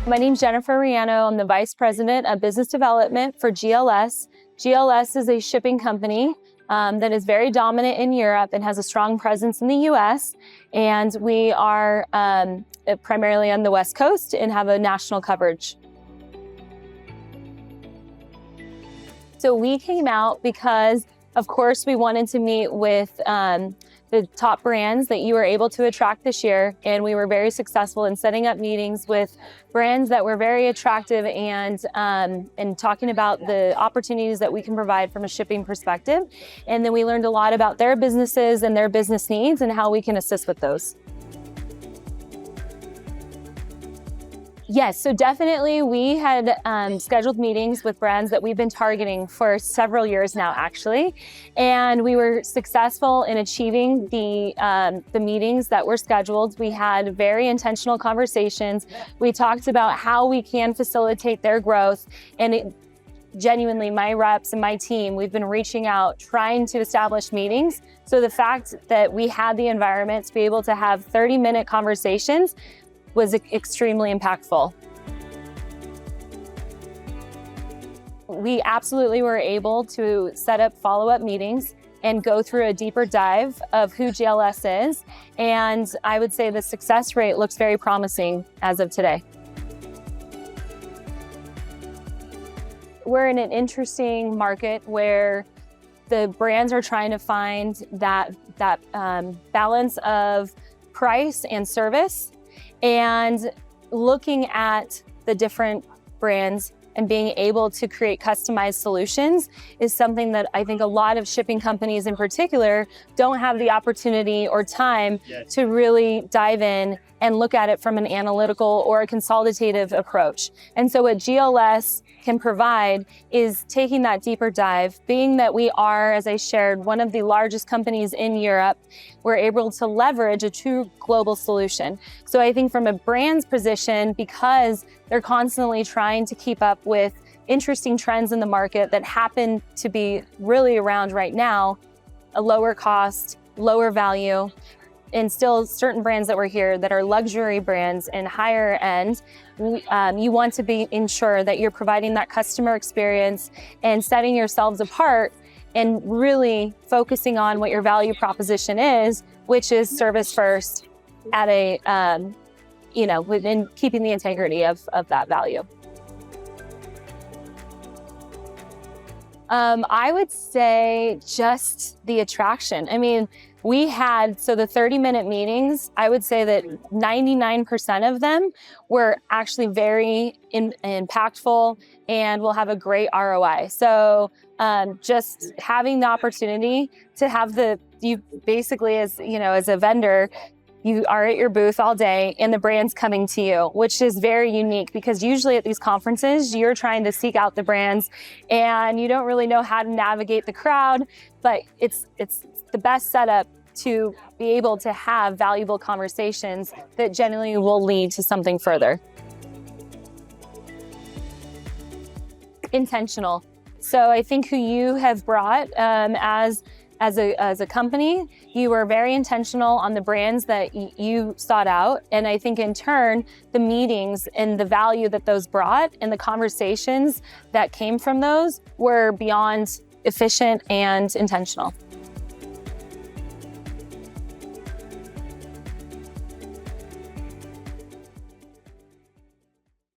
My name's Jennifer Riano. I'm the Vice President of Business Development for GLS. GLS is a shipping company that is very dominant in Europe and has a strong presence in the US. And we are primarily on the West Coast and have a national coverage. So we came out because, of course, we wanted to meet with the top brands that you were able to attract this year. And we were very successful in setting up meetings with brands that were very attractive and talking about the opportunities that we can provide from a shipping perspective. And then we learned a lot about their businesses and their business needs and how we can assist with those. Yes, so definitely we had scheduled meetings with brands that we've been targeting for several years now, actually. And we were successful in achieving the meetings that were scheduled. We had very intentional conversations. We talked about how we can facilitate their growth. And genuinely, my reps and my team, we've been reaching out, trying to establish meetings. So the fact that we had the environment to be able to have 30-minute conversations was extremely impactful. We absolutely were able to set up follow-up meetings and go through a deeper dive of who GLS is. And I would say the success rate looks very promising as of today. We're in an interesting market where the brands are trying to find that balance of price and service, and looking at the different brands and being able to create customized solutions is something that I think a lot of shipping companies in particular don't have the opportunity or time to really dive in and look at it from an analytical or a consultative approach. And so what GLS can provide is taking that deeper dive. Being that we are, as I shared, one of the largest companies in Europe, we're able to leverage a true global solution. So I think from a brand's position, because they're constantly trying to keep up with interesting trends in the market that happen to be really around right now, a lower cost, lower value, and still certain brands that were here that are luxury brands and higher end, you want to ensure that you're providing that customer experience and setting yourselves apart and really focusing on what your value proposition is, which is service first at within keeping the integrity of that value. I would say just the attraction. I mean, the 30-minute meetings, I would say that 99% of them were actually very impactful and will have a great ROI. So just having the opportunity to have you basically as a vendor, you are at your booth all day and the brand's coming to you, which is very unique because usually at these conferences, you're trying to seek out the brands and you don't really know how to navigate the crowd, but it's the best setup to be able to have valuable conversations that genuinely will lead to something further. Intentional. So I think who you have brought as a company, you were very intentional on the brands that you sought out. And I think in turn, the meetings and the value that those brought and the conversations that came from those were beyond efficient and intentional.